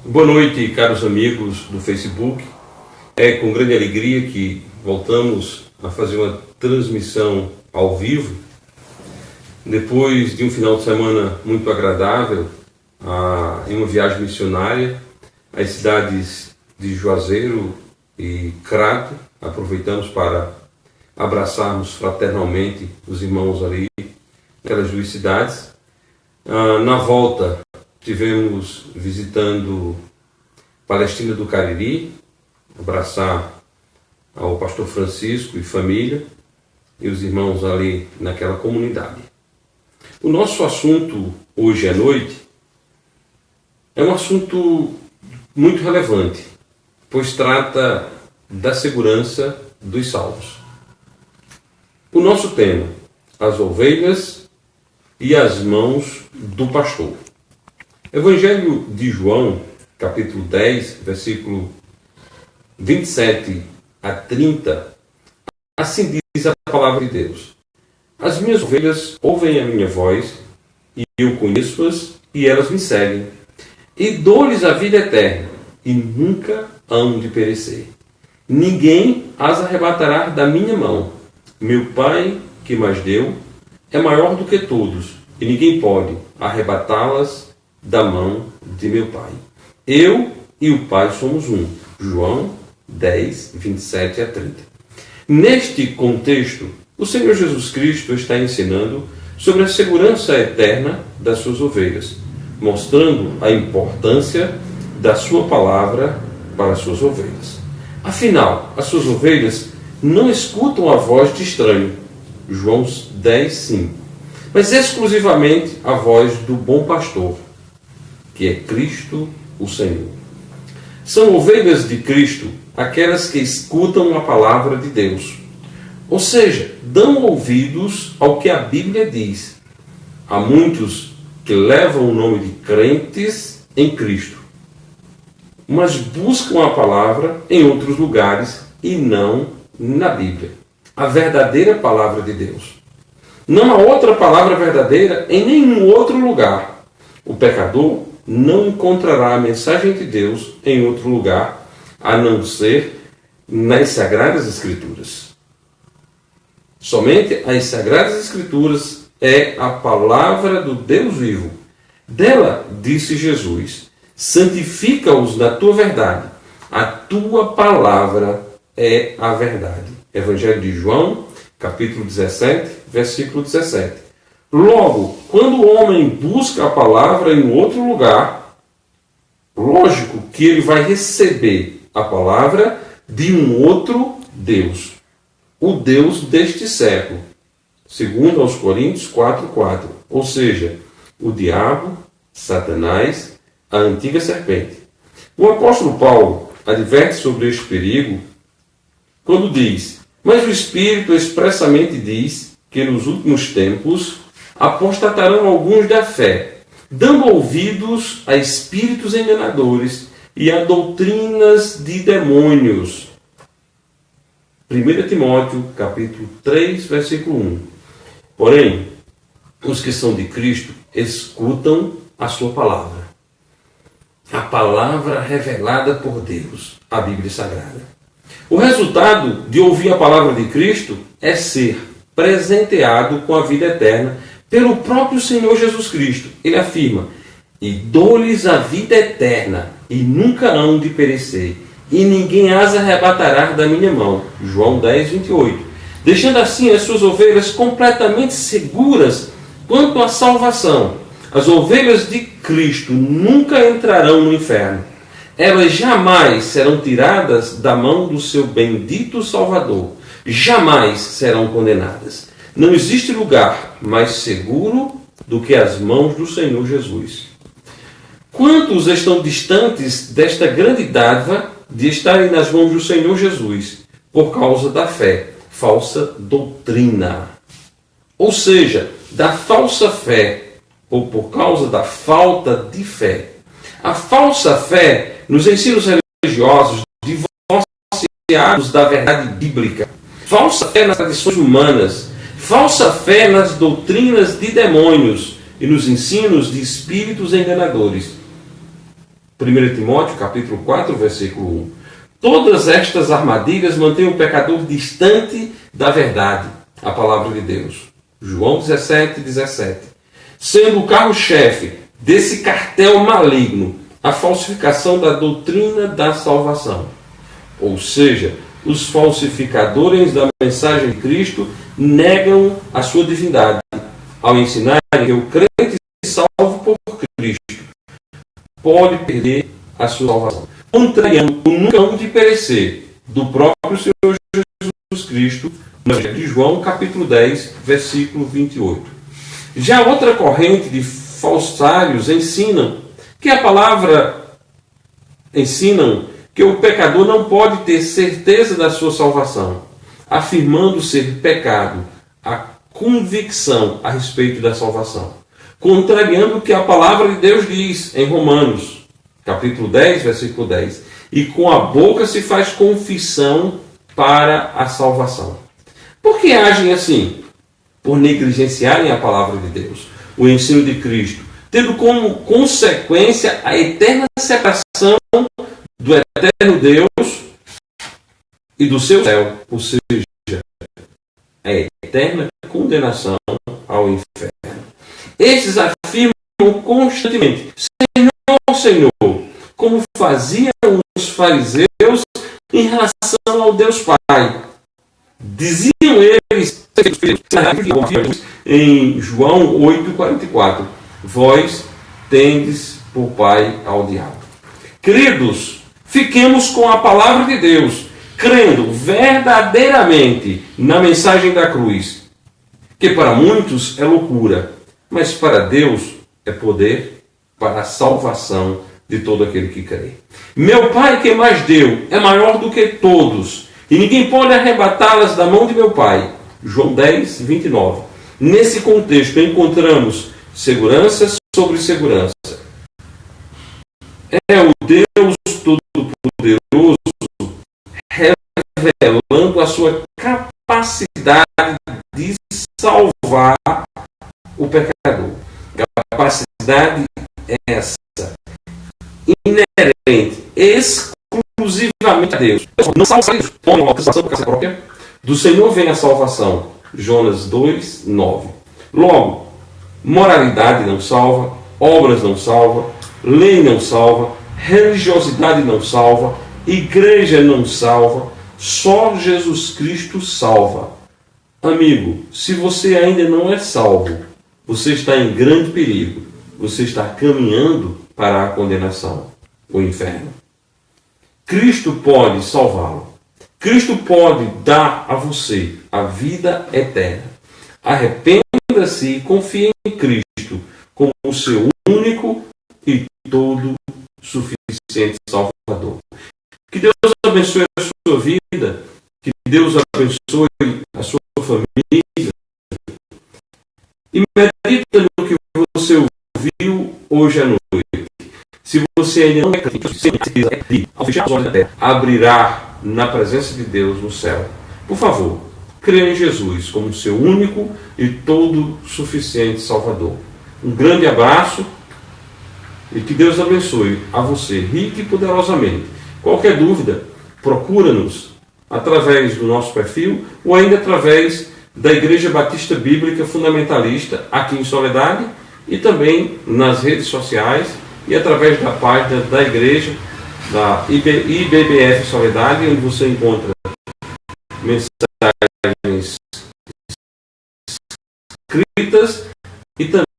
Boa noite, caros amigos do Facebook. É com grande alegria que voltamos a fazer uma transmissão ao vivo, depois de um final de semana muito agradável, em uma viagem missionária às cidades de Juazeiro e Crato. Aproveitamos para abraçarmos fraternalmente os irmãos ali naquelas duas cidades. Na volta, tivemos visitando Palestina do Cariri, abraçar ao pastor Francisco e família e os irmãos ali naquela comunidade. O nosso assunto hoje à noite é um assunto muito relevante, pois trata da segurança dos salvos. O nosso tema: as ovelhas e as mãos do pastor. Evangelho de João, capítulo 10, versículo 27 a 30, assim diz a palavra de Deus: as minhas ovelhas ouvem a minha voz, e eu conheço-as, e elas me seguem. E dou-lhes a vida eterna, e nunca hão de perecer. Ninguém as arrebatará da minha mão. Meu Pai, que mais deu, é maior do que todos, e ninguém pode arrebatá-las da mão de meu Pai. Eu e o Pai somos um. João 10, 27 a 30. Neste contexto, o Senhor Jesus Cristo está ensinando sobre a segurança eterna das suas ovelhas, mostrando a importância da sua palavra para as suas ovelhas. Afinal, as suas ovelhas não escutam a voz de estranho, João 10, 5, mas exclusivamente a voz do bom pastor, que é Cristo o Senhor. São ovelhas de Cristo aquelas que escutam a palavra de Deus, ou seja, dão ouvidos ao que a Bíblia diz. Há muitos que levam o nome de crentes em Cristo, mas buscam a palavra em outros lugares e não na Bíblia, a verdadeira palavra de Deus. Não há outra palavra verdadeira em nenhum outro lugar. O pecador não encontrará a mensagem de Deus em outro lugar, a não ser nas Sagradas Escrituras. Somente as Sagradas Escrituras é a palavra do Deus vivo. Dela disse Jesus: santifica-os na tua verdade. A tua palavra é a verdade. Evangelho de João, capítulo 17, versículo 17. Logo, quando o homem busca a palavra em outro lugar, lógico que ele vai receber a palavra de um outro Deus, o Deus deste século, segundo aos Coríntios 4:4, ou seja, o diabo, Satanás, a antiga serpente. O apóstolo Paulo adverte sobre este perigo quando diz: mas o Espírito expressamente diz que nos últimos tempos apostatarão alguns da fé, dando ouvidos a espíritos enganadores e a doutrinas de demônios. 1 Timóteo, capítulo 3, versículo 1. Porém, os que são de Cristo escutam a sua palavra. A palavra revelada por Deus, a Bíblia Sagrada. O resultado de ouvir a palavra de Cristo é ser presenteado com a vida eterna pelo próprio Senhor Jesus Cristo. Ele afirma: e dou-lhes a vida eterna, e nunca hão de perecer, e ninguém as arrebatará da minha mão. João 10, 28. Deixando assim as suas ovelhas completamente seguras quanto à salvação. As ovelhas de Cristo nunca entrarão no inferno. Elas jamais serão tiradas da mão do seu bendito Salvador. Jamais serão condenadas. Não existe lugar mais seguro do que as mãos do Senhor Jesus. Quantos estão distantes desta grande dádiva de estarem nas mãos do Senhor Jesus por causa da fé, falsa doutrina? Ou seja, da falsa fé, ou por causa da falta de fé. A falsa fé nos ensinos religiosos divorciados da verdade bíblica. Falsa fé nas tradições humanas. Falsa fé nas doutrinas de demônios e nos ensinos de espíritos enganadores. 1 Timóteo, capítulo 4, versículo 1. Todas estas armadilhas mantêm o pecador distante da verdade, a palavra de Deus. João 17, 17. Sendo o carro-chefe desse cartel maligno a falsificação da doutrina da salvação. Ou seja, os falsificadores da mensagem de Cristo negam a sua divindade ao ensinar que o crente salvo por Cristo pode perder a sua salvação, contrariando o nunca hão de perecer do próprio Senhor Jesus Cristo, no Evangelho de João, capítulo 10, versículo 28. Já outra corrente de falsários ensinam que o pecador não pode ter certeza da sua salvação, afirmando ser pecado a convicção a respeito da salvação, contrariando o que a palavra de Deus diz em Romanos, capítulo 10, versículo 10. E com a boca se faz confissão para a salvação. Por que agem assim? Por negligenciarem a palavra de Deus, o ensino de Cristo, tendo como consequência a eterna separação do eterno Deus e do seu céu, ou seja, a eterna condenação ao inferno. Estes afirmam constantemente: Senhor, Senhor, como faziam os fariseus em relação ao Deus Pai. Diziam eles em João 8,44: Vós tendes por pai ao diabo. Queridos, fiquemos com a palavra de Deus, crendo verdadeiramente na mensagem da cruz, que para muitos é loucura, mas para Deus é poder para a salvação de todo aquele que crê. Meu Pai que mais deu é maior do que todos, e ninguém pode arrebatá-las da mão de meu Pai. João 10, 29. Nesse contexto encontramos segurança sobre segurança. É o Deus Todo-Poderoso revelando a sua capacidade de salvar o pecador. Capacidade essa inerente exclusivamente a Deus. Não salva Deus, põe uma alcançação por causa própria. Do Senhor vem a salvação. Jonas 2, 9. Logo, moralidade não salva, obras não salva, lei não salva, religiosidade não salva, igreja não salva, só Jesus Cristo salva. Amigo, se você ainda não é salvo, você está em grande perigo. Você está caminhando para a condenação, o inferno. Cristo pode salvá-lo. Cristo pode dar a você a vida eterna. Arrependa-se e confie em Cristo como o seu único e todo suficiente Salvador. Que Deus abençoe a sua vida, que Deus abençoe a sua família. E medita no que você ouviu hoje à noite. Se você ainda não é crente, ao fechar os olhos da terra, abrirá na presença de Deus no céu. Por favor, creia em Jesus como seu único e todo suficiente Salvador. Um grande abraço e que Deus abençoe a você rica e poderosamente. Qualquer dúvida, procura-nos através do nosso perfil ou ainda através da Igreja Batista Bíblica Fundamentalista aqui em Soledade e também nas redes sociais e através da página da igreja, da IBBF Soledade, onde você encontra mensagens escritas e também